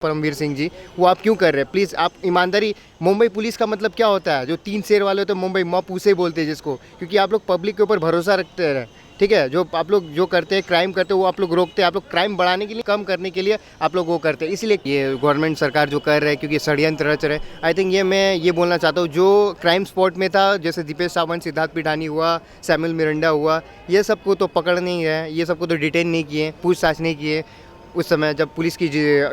परमवीर सिंह जी, वो आप क्यों कर रहे हैं? प्लीज़ आप ईमानदारी। मुंबई पुलिस का मतलब क्या होता है? जो तीन शेर वाले होते हैं मुंबई मॉप उसे बोलते हैं जिसको, क्योंकि आप लोग पब्लिक के ऊपर भरोसा रखते हैं। ठीक है, जो आप लोग जो करते हैं क्राइम करते हैं वो आप लोग रोकते हैं। आप लोग क्राइम बढ़ाने के लिए, कम करने के लिए आप लोग वो करते हैं। इसलिए ये गवर्नमेंट सरकार जो कर रहे हैं, क्योंकि षड्यंत्र रच रहे हैं। आई थिंक मैं ये बोलना चाहता हूँ, जो क्राइम स्पॉट में था, जैसे दीपेश सावंत, सिद्धार्थ पिठानी हुआ, सैमुअल मिरांडा हुआ, ये सबको तो पकड़ नहीं है, ये सबको तो डिटेन नहीं किए, पूछताछ नहीं किए। उस समय जब पुलिस की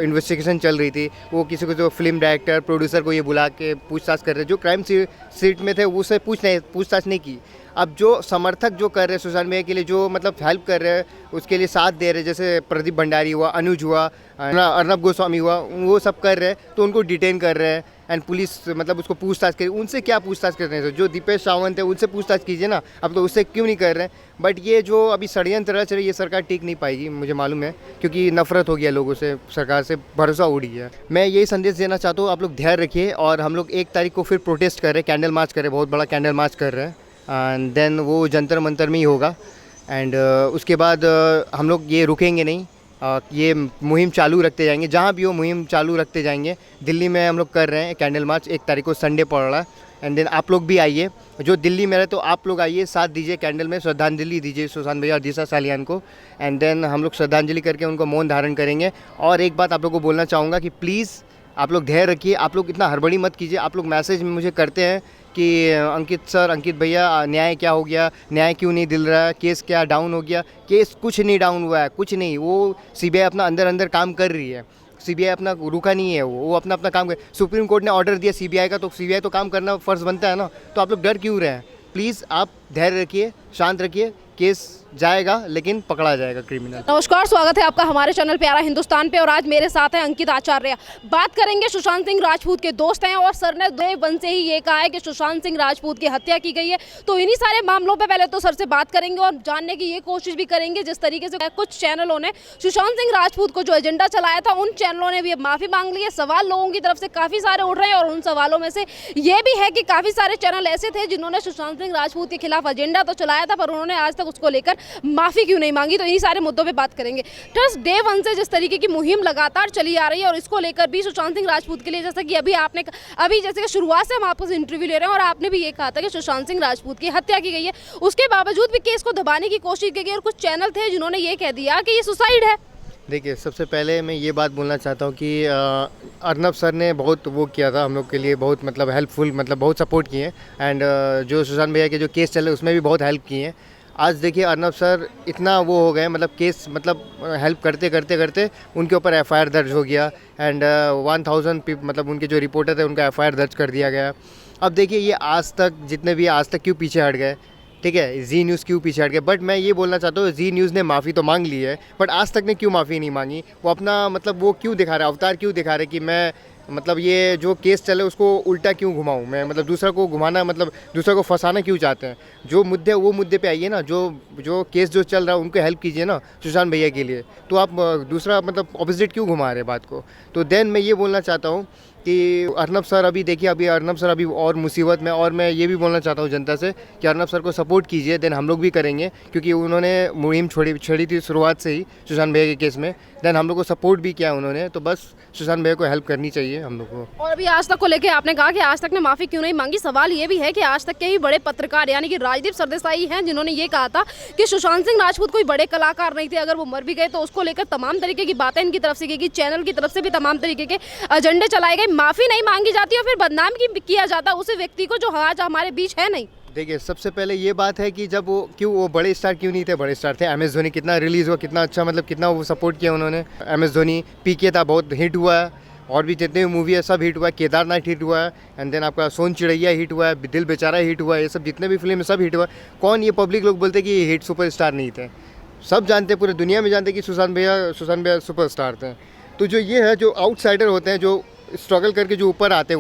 इन्वेस्टिगेशन चल रही थी, वो किसी को, जो फिल्म डायरेक्टर प्रोड्यूसर को ये बुला के पूछताछ कर रहे, जो क्राइम सीट में थे उससे पूछताछ नहीं की। अब जो समर्थक जो कर रहे हैं सोशल मीडिया के लिए, जो मतलब हेल्प कर रहे हैं, उसके लिए साथ दे रहे हैं, जैसे प्रदीप भंडारी हुआ, अनुज हुआ, अर्नब गोस्वामी हुआ, वो सब कर रहे हैं, तो उनको डिटेन कर रहे हैं। एंड पुलिस मतलब उसको पूछताछ करी। उनसे क्या पूछताछ करते हैं? जो दीपेश सावंत है उनसे पूछताछ कीजिए ना, अब तो उससे क्यों नहीं कर रहे हैं? बट ये जो अभी षड्यंत्र रच रही है, ये सरकार टिक नहीं पाएगी, मुझे मालूम है, क्योंकि नफरत हो गया लोगों से, सरकार से भरोसा उड़ गया। मैं यही संदेश देना चाहता हूँ, आप लोग धैर्य रखिए। और हम लोग 1 तारीख को फिर प्रोटेस्ट कर रहे हैं, कैंडल मार्च कर रहे हैं, बहुत बड़ा कैंडल मार्च कर रहे हैं। एंड देन वो जंतर मंतर में ही होगा। एंड उसके बाद हम लोग ये रुकेंगे नहीं, ये मुहिम चालू रखते जाएंगे, जहाँ भी हो मुहिम चालू रखते जाएंगे। दिल्ली में हम लोग कर रहे हैं कैंडल मार्च, 1 तारीख को संडे पड़ रहा है। एंड देन आप लोग भी आइए, जो दिल्ली में रहे तो आप लोग आइए, साथ दीजिए, कैंडल में श्रद्धांजलि दीजिए सुशांत भैया और दिशा सालियान को। एंड देन हम लोग श्रद्धांजलि करके उनको मौन धारण करेंगे। और एक बात आप लोग को बोलना चाहूँगा कि प्लीज़ आप लोग धैर्य रखिए, आप लोग इतना हड़बड़ी मत कीजिए। आप लोग मैसेज में मुझे करते हैं कि अंकित सर, अंकित भैया, न्याय क्या हो गया, न्याय क्यों नहीं दिल रहा है, केस क्या डाउन हो गया? केस कुछ नहीं डाउन हुआ है, कुछ नहीं। वो सीबीआई अपना अंदर काम कर रही है, सीबीआई अपना रुका नहीं है, वो अपना काम कर। सुप्रीम कोर्ट ने ऑर्डर दिया सीबीआई का, तो सीबीआई तो काम करना फ़र्ज़ बनता है ना। तो आप लोग डर क्यों रहे हैं? प्लीज़ आप धैर्य रखिए, शांत रखिए, केस जाएगा लेकिन पकड़ा जाएगा क्रिमिनल। नमस्कार, स्वागत है आपका हमारे चैनल प्यारा हिंदुस्तान पे। और आज मेरे साथ हैं अंकित आचार्य। बात करेंगे, सुशांत सिंह राजपूत के दोस्त हैं और सर ने डे 1 से ही ये कहा है कि सुशांत सिंह राजपूत की हत्या की गई है। तो इन्हीं सारे मामलों पे पहले तो सर से बात करेंगे और जानने की ये कोशिश भी करेंगे, जिस तरीके से कुछ चैनलों ने सुशांत सिंह राजपूत को जो एजेंडा चलाया था, उन चैनलों ने भी अब माफी मांग ली है। सवाल लोगों की तरफ से काफी सारे उठ रहे हैं और उन सवालों में से ये भी है कि काफी सारे चैनल ऐसे थे जिन्होंने सुशांत सिंह राजपूत के खिलाफ एजेंडा तो चलाया था, पर उन्होंने आज तक उसको लेकर माफी क्यों नहीं मांगी। तो इन्हीं सारे मुद्दों पे बात करेंगे। ट्रस्ट डे 1 से जिस तरीके की मुहिम लगातार चली आ रही है और इसको लेकर भी सुशांत सिंह राजपूत के लिए, जैसा कि अभी जैसे कि शुरुआत से हम आपको इंटरव्यू ले रहे हैं और आपने भी ये कहा था कि सुशांत सिंह राजपूत की हत्या की गई है, उसके बावजूद भी केस को दबाने की कोशिश की गई और कुछ चैनल थे जिन्होंने ये कह दिया कि ये सुसाइड है। देखिए, सबसे पहले मैं ये बात बोलना चाहता हूँ कि अर्नब सर ने बहुत वो किया था हम लोग के लिए, बहुत मतलब हेल्पफुल, मतलब बहुत सपोर्ट किए। एंड जो सुशांत भैया के जो केस चले उसमें भी बहुत हेल्प किए। आज देखिए अर्नब सर इतना वो हो गए, मतलब केस मतलब हेल्प करते करते करते उनके ऊपर एफआईआर दर्ज हो गया। एंड 1000 मतलब उनके जो रिपोर्टर थे उनका एफआईआर दर्ज कर दिया गया। अब देखिए, ये आज तक जितने भी आज तक क्यों पीछे हट गए, ठीक है, जी न्यूज़ क्यों पीछे हट गए? बट मैं ये बोलना चाहता हूँ, जी न्यूज़ ने माफ़ी तो मांग ली है, बट आज तक ने क्यों माफ़ी नहीं मांगी? वो अपना मतलब वो क्यों दिखा रहा है, अवतार क्यों दिखा रहे हैं कि मैं मतलब ये जो केस चले उसको उल्टा क्यों घुमाऊँ मैं, मतलब दूसरा को घुमाना, मतलब दूसरा को फंसाना क्यों चाहते हैं? जो मुद्दे वो मुद्दे पे आइए ना, जो केस जो चल रहा है उनको हेल्प कीजिए ना सुशांत भैया के लिए। तो आप दूसरा मतलब ऑपोजिट क्यों घुमा रहे हैं बात को? तो देन मैं ये बोलना चाहता हूँ कि अर्नब सर अभी देखिए, अभी अर्नब सर अभी और मुसीबत में। और मैं ये भी बोलना चाहता हूँ जनता से कि अर्नब सर को सपोर्ट कीजिए, देन हम लोग भी करेंगे, क्योंकि उन्होंने मुहिम छेड़ी थी शुरुआत से ही सुशांत भैया के केस में। देन हम लोग को सपोर्ट भी किया उन्होंने, तो बस सुशांत भैया को हेल्प करनी चाहिए हम लोग को। और अभी आज तक को लेके आपने कहा कि आज तक ने माफी क्यों नहीं मांगी। सवाल ये भी है कि आज तक के ही बड़े पत्रकार यानी कि राजदीप सरदेसाई हैं जिन्होंने ये कहा था कि सुशांत सिंह राजपूत कोई बड़े कलाकार नहीं थे, अगर वो मर भी गए तो उसको लेकर तमाम तरीके की बातें इनकी तरफ से की, चैनल की तरफ से भी तमाम तरीके के एजेंडे चलाए गए। माफी नहीं मांगी जाती और फिर बदनाम किया जाता उस व्यक्ति को जो आज हमारे बीच है नहीं। देखिए, सबसे पहले ये बात है कि जब वो बड़े स्टार क्यों नहीं थे? बड़े स्टार थे। एम एस धोनी कितना रिलीज़ हुआ, कितना अच्छा, मतलब कितना वो सपोर्ट किया उन्होंने। एम एस धोनी, पीके था, बहुत हिट हुआ है, और भी जितने भी मूवी है सब हिट हुआ है। केदारनाथ हिट हुआ है, एंड देन आपका सोन चिड़ैया हिट हुआ है, दिल बेचारा हिट हुआ है, ये सब जितने भी फिल्म है सब हिट हुआ है। कौन ये पब्लिक लोग बोलते कि ये हिट सुपरस्टार नहीं थे? सब जानते, पूरे दुनिया में जानते कि सुशांत भैया सुपरस्टार थे। तो जो ये है, जो आउटसाइडर होते हैं, जो स्ट्रगल करके जो ऊपर आते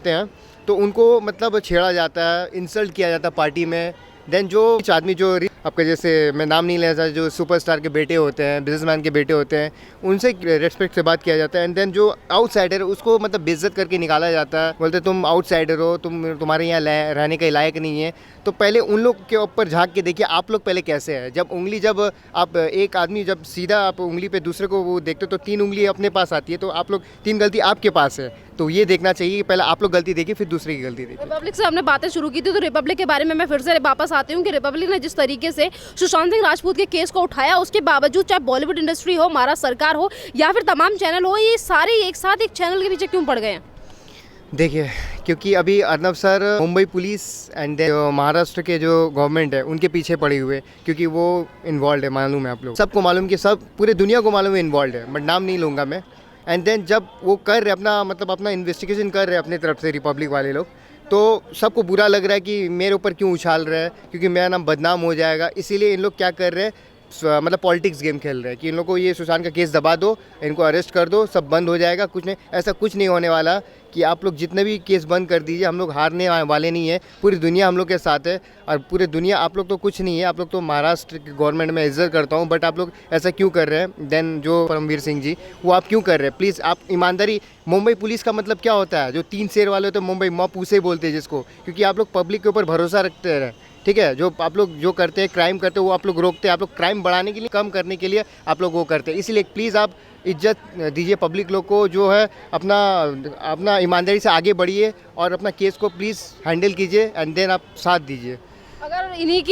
हैं, तो उनको मतलब छेड़ा जाता है, इंसल्ट किया जाता है पार्टी में। देन जो आदमी जो आपका जैसे मैं नाम नहीं लेना चाहता, जो सुपरस्टार के बेटे होते हैं, बिजनेसमैन के बेटे होते हैं, उनसे रेस्पेक्ट से बात किया जाता है। एंड देन जो आउटसाइडर उसको मतलब बेइज्जत करके निकाला जाता है, बोलते तुम आउटसाइडर हो, तुम्हारे यहाँ रहने के लायक नहीं है। तो पहले उन लोग के ऊपर झांक के देखिए आप लोग पहले कैसे हैं। जब आप एक आदमी जब सीधा आप उंगली पे दूसरे को वो देखते हो तो 3 उंगली अपने पास आती है, तो आप लोग 3 गलती आपके पास है। तो ये देखना चाहिए कि पहले आप लोग गलती देखिए फिर दूसरे की गलती देखिए। रिपब्लिक से हमने बातें शुरू की थी, तो रिपब्लिक के बारे में मैं फिर से वापस आती हूँ कि रिपब्लिक ने जिस तरीके से सुशांत सिंह राजपूत के केस को उठाया, उसके बावजूद चाहे बॉलीवुड इंडस्ट्री हो, महाराष्ट्र सरकार हो या फिर तमाम चैनल हो, ये सारे एक साथ एक चैनल के पीछे क्यों पड़ गए हैं? देखिए, क्योंकि अभी Arnab sir Mumbai police and then Maharashtra के जो गवर्नमेंट है उनके पीछे पड़े हुए, क्योंकि वो इन्वॉल्व है। मालूम है आप लोग सबको मालूम कि सब पूरे दुनिया को मालूम है इन्वॉल्व है, बट नाम नहीं लूँगा मैं। एंड देन जब वो कर रहे अपना इन्वेस्टिगेशन कर रहे हैं अपनी तरफ से रिपब्लिक वाले लोग, तो सबको बुरा लग रहा है कि मेरे ऊपर क्यों उछाल रहा है, क्योंकि मेरा नाम बदनाम हो जाएगा। इसीलिए इन लोग क्या कर रहे हैं, मतलब पॉलिटिक्स गेम खेल रहे हैं कि इन लोगों को ये सुशांत का केस दबा दो, इनको अरेस्ट कर दो, सब बंद हो जाएगा। कुछ नहीं, ऐसा कुछ नहीं होने वाला कि आप लोग जितने भी केस बंद कर दीजिए, हम लोग हारने वाले नहीं है। पूरी दुनिया हम लोग के साथ है, और पूरी दुनिया, आप लोग तो कुछ नहीं है। आप लोग तो महाराष्ट्र की गवर्नमेंट में इज्जत करता हूँ, बट आप लोग ऐसा क्यों कर रहे हैं? देन जो परमवीर सिंह जी, वो आप क्यों कर रहे हैं? प्लीज़ आप ईमानदारी, मुंबई पुलिस का मतलब क्या होता है? जो 3 शेर वाले होते हैं, मुंबई मॉप उसे बोलते हैं जिसको, क्योंकि आप लोग पब्लिक के ऊपर भरोसा रखते हैं, ठीक है। जो आप लोग जो करते हैं, क्राइम करते हैं, वो आप लोग रोकते हैं। आप लोग क्राइम बढ़ाने के लिए, कम करने के लिए आप लोग वो करते हैं। इसीलिए प्लीज़ आप इज्जत दीजिए पब्लिक लोग को, जो है अपना ईमानदारी से आगे बढ़िए और अपना केस को प्लीज़ हैंडल कीजिए, एंड देन आप साथ दीजिए।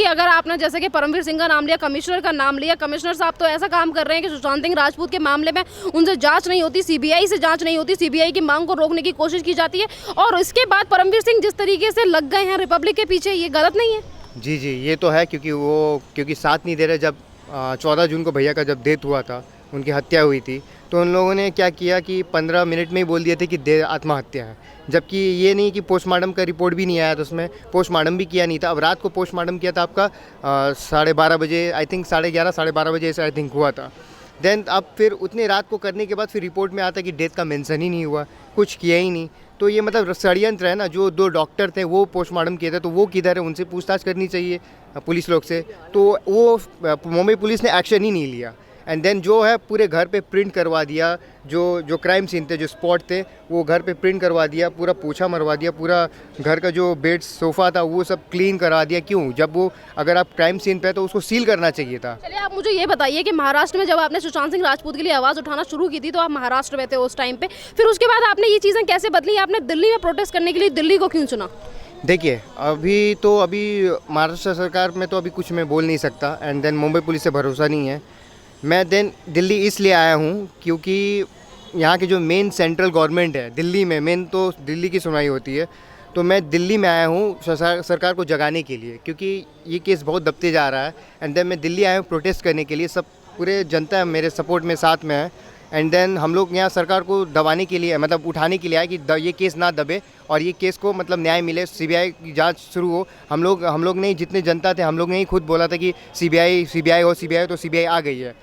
अगर आपने जैसे कि परमवीर सिंह का नाम लिया, कमिश्नर का नाम लिया, कमिश्नर साहब तो ऐसा काम कर रहे हैं कि सुशांत सिंह राजपूत के मामले में उनसे जांच नहीं होती, सीबीआई से जांच नहीं होती, सीबीआई की मांग को रोकने की कोशिश की जाती है, और इसके बाद परमवीर सिंह जिस तरीके से लग गए हैं रिपब्लिक के पीछे, ये गलत नहीं है? जी, ये तो है, क्योंकि साथ नहीं दे रहे। जब 14 जून को भैया का जब डेथ हुआ था, उनकी हत्या हुई थी, तो उन लोगों ने क्या किया कि 15 मिनट में ही बोल दिए थे कि आत्महत्या है, जबकि ये नहीं कि पोस्टमार्टम का रिपोर्ट भी नहीं आया था, उसमें पोस्टमार्टम भी किया नहीं था। अब रात को पोस्टमार्टम किया था आपका 12:30 बजे, आई थिंक 11:30 12:30 बजे ऐसे आई थिंक हुआ था। देन अब फिर उतने रात को करने के बाद फिर रिपोर्ट में आता कि डेथ का मेंशन ही नहीं हुआ, कुछ किया ही नहीं। तो ये मतलब षड्यंत्र है ना। जो 2 डॉक्टर थे वो पोस्टमार्टम किए थे, तो वो किधर है? उनसे पूछताछ करनी चाहिए पुलिस लोग से। तो वो मुंबई पुलिस ने एक्शन ही नहीं लिया। एंड देन जो है पूरे घर पे प्रिंट करवा दिया, जो क्राइम सीन थे, जो स्पॉट थे, वो घर पे प्रिंट करवा दिया, पूरा पोछा मरवा दिया, पूरा घर का जो बेड सोफ़ा था वो सब क्लीन करवा दिया। क्यों? जब वो अगर आप क्राइम सीन पे तो उसको सील करना चाहिए था। चलिए, आप मुझे ये बताइए कि महाराष्ट्र में जब आपने सुशांत सिंह राजपूत के लिए आवाज़ उठाना शुरू की थी, तो आप महाराष्ट्र में थे उस टाइम पे, फिर उसके बाद आपने ये चीज़ें कैसे बदली? आपने दिल्ली में प्रोटेस्ट करने के लिए दिल्ली को क्यों चुना? देखिए, अभी महाराष्ट्र सरकार में तो अभी कुछ मैं बोल नहीं सकता, एंड देन मुंबई पुलिस से भरोसा नहीं है। मैं देन दिल्ली इसलिए आया हूँ क्योंकि यहाँ की जो मेन सेंट्रल गवर्नमेंट है दिल्ली में, मेन तो दिल्ली की सुनवाई होती है, तो मैं दिल्ली में आया हूँ सरकार को जगाने के लिए, क्योंकि ये केस बहुत दबते जा रहा है। एंड देन मैं दिल्ली आया हूँ प्रोटेस्ट करने के लिए। सब पूरे जनता मेरे सपोर्ट में, साथ में है। एंड देन हम लोग यहाँ सरकार को दबाने के लिए, मतलब उठाने के लिए आए कि ये केस ना दबे और ये केस को मतलब न्याय मिले, सीबीआई की जांच शुरू हो। हम लोग ने, जितने जनता थे, हम लोग ने ही खुद बोला था कि सीबीआई हो, तो सीबीआई आ गई है।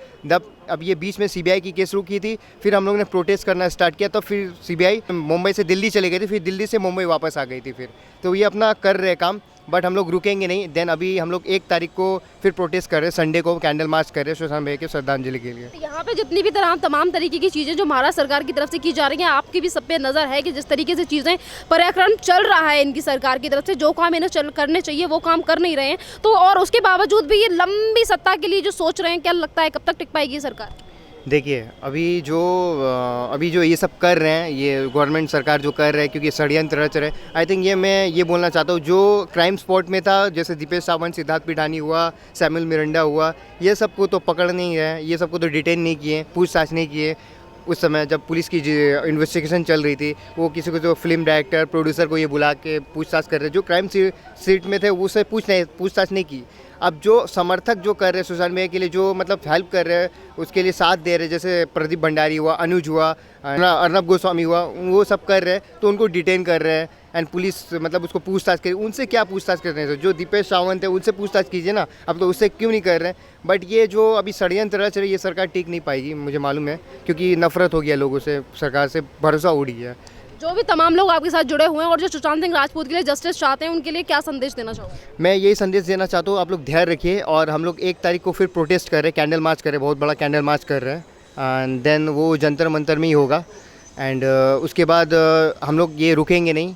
अब ये बीच में सीबीआई की केस शुरू की थी, फिर हम लोग ने प्रोटेस्ट करना स्टार्ट किया, तो फिर सीबीआई मुंबई से दिल्ली चले गए थे, फिर दिल्ली से मुंबई वापस आ गई थी फिर। तो ये अपना कर रहे काम, बट हम लोग रुकेंगे नहीं। देन अभी हम लोग 1 तारीख को फिर प्रोटेस्ट कर रहे हैं, संडे को कैंडल मार्च कर रहे हैं सुशांत भैया के श्रद्धांजलि के लिए। यहाँ पे जितनी भी तमाम तरीके की चीज़ें जो महाराष्ट्र सरकार की तरफ से की जा रही हैं, आपकी भी सब पे नज़र है कि जिस तरीके से चीज़ें पर्याक्रम चल रहा है इनकी सरकार की तरफ से, जो काम इन्हें करने चाहिए वो काम कर नहीं रहे हैं, तो और उसके बावजूद भी ये लंबी सत्ता के लिए जो सोच रहे हैं, क्या लगता है कब तक टिक पाएगी सरकार? देखिए, अभी जो ये सब कर रहे हैं, ये गवर्नमेंट सरकार जो कर रहे हैं, क्योंकि षड्यंत्र रच रहे हैं। आई थिंक मैं ये बोलना चाहता हूँ, जो क्राइम स्पॉट में था, जैसे दीपेश सावंत, सिद्धार्थ पिठानी हुआ, सैमुअल मिरांडा हुआ, ये सबको तो पकड़ नहीं है, ये सबको तो डिटेन नहीं किए, पूछताछ नहीं किए। उस समय जब पुलिस की इन्वेस्टिगेशन चल रही थी, वो किसी को, जो फिल्म डायरेक्टर, प्रोड्यूसर को ये बुला के पूछताछ कर रहे, जो क्राइम सीट में थे उससे पूछताछ नहीं की। अब जो समर्थक जो कर रहे हैं सुशांत भैया के लिए, जो मतलब हेल्प कर रहे हैं, उसके लिए साथ दे रहे हैं, जैसे प्रदीप भंडारी हुआ, अनुज हुआ, अर्नब गोस्वामी हुआ, वो सब कर रहे हैं, तो उनको डिटेन कर रहे हैं। एंड पुलिस मतलब उसको पूछताछ करे, उनसे क्या पूछताछ कर रहे हैं? जो दीपेश सावंत है उनसे पूछताछ कीजिए ना, अब तो उससे क्यों नहीं कर रहे हैं? बट ये जो अभी षड्यंत्र रच रही है, ये सरकार टिक नहीं पाएगी, मुझे मालूम है, क्योंकि नफरत हो गया लोगों से, सरकार से भरोसा उड़ गया। जो भी तमाम लोग आपके साथ जुड़े हुए हैं और जो सुशांत सिंह राजपूत के लिए जस्टिस चाहते हैं उनके लिए क्या संदेश देना चाहोगे? मैं यही संदेश देना चाहता हूँ, आप लोग धैर्य रखिए। और हम लोग 1 तारीख को फिर प्रोटेस्ट कर रहे हैं, कैंडल मार्च कर रहे हैं, बहुत बड़ा कैंडल मार्च कर रहे हैं। एंड देन वो जंतर मंतर में ही होगा। एंड उसके बाद हम लोग ये रुकेंगे नहीं,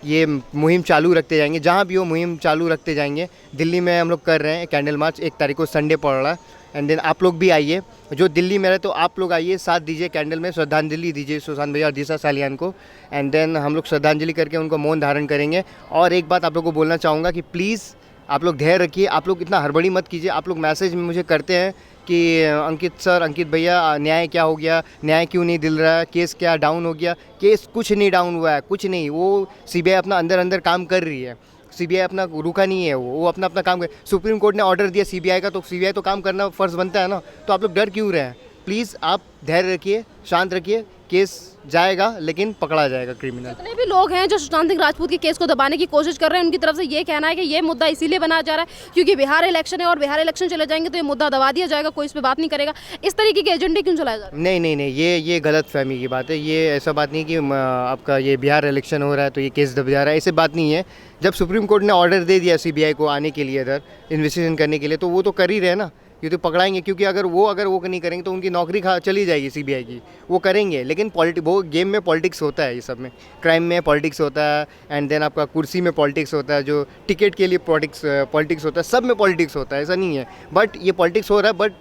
ये मुहिम चालू रखते जाएंगे, जहाँ भी हो मुहिम चालू रखते जाएंगे। दिल्ली में हम लोग कर रहे हैं कैंडल मार्च, 1 तारीख को संडे पड़ रहा है। एंड देन आप लोग भी आइए, जो दिल्ली में रहे तो आप लोग आइए, साथ दीजिए, कैंडल में श्रद्धांजलि दीजिए सुशांत भैया और दिशा सालियान को। एंड देन हम लोग श्रद्धांजलि करके उनको मौन धारण करेंगे। और एक बात आप लोग को बोलना चाहूँगा कि प्लीज़ आप लोग धैर्य रखिए, आप लोग इतना हड़बड़ी मत कीजिए। आप लोग मैसेज में मुझे करते हैं कि अंकित सर, अंकित भैया, न्याय क्या हो गया, न्याय क्यों नहीं दिल रहा है, केस क्या डाउन हो गया। केस कुछ नहीं डाउन हुआ है, कुछ नहीं। वो सीबीआई अपना अंदर काम कर रही है, सीबीआई अपना रुका नहीं है, वो अपना काम कर। सुप्रीम कोर्ट ने ऑर्डर दिया सीबीआई का, तो सीबीआई तो काम करना फ़र्ज़ बनता है ना। तो आप लोग डर क्यों रहे हैं? प्लीज़ आप धैर्य रखिए, शांत रखिए, केस जाएगा लेकिन पकड़ा जाएगा क्रिमिनल। जितने भी लोग हैं जो सुशांत सिंह राजपूत के केस को दबाने की कोशिश कर रहे हैं उनकी तरफ से ये कहना है कि ये मुद्दा इसीलिए बनाया जा रहा है क्योंकि बिहार इलेक्शन है और बिहार इलेक्शन चले जाएंगे तो ये मुद्दा दबा दिया जाएगा, कोई इस पर बात नहीं करेगा। इस तरीके के एजेंडे क्यों चलाए जा रहे हैं? नहीं, ये गलत फहमी की बात है। ये ऐसा बात नहीं कि आपका ये बिहार इलेक्शन हो रहा है तो ये केस दब जा रहा है, ऐसे बात नहीं है। जब सुप्रीम कोर्ट ने ऑर्डर दे दिया सीबीआई को आने के लिए, इधर इन्वेस्टिगेशन करने के लिए, तो वो तो कर ही रहे हैं ना। ये तो पकड़ाएंगे, क्योंकि अगर वो नहीं करेंगे तो उनकी नौकरी चली जाएगी सीबीआई की। वो करेंगे, लेकिन वो गेम में पॉलिटिक्स होता है, ये सब में, क्राइम में पॉलिटिक्स होता है। एंड देन आपका कुर्सी में पॉलिटिक्स होता है, जो टिकट के लिए पॉलिटिक्स होता है, सब में पॉलिटिक्स होता है, ऐसा नहीं है। बट ये पॉलिटिक्स हो रहा है, बट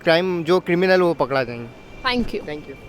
क्राइम जो क्रिमिनल वो पकड़ा जाएंगे। Thank you. Thank you.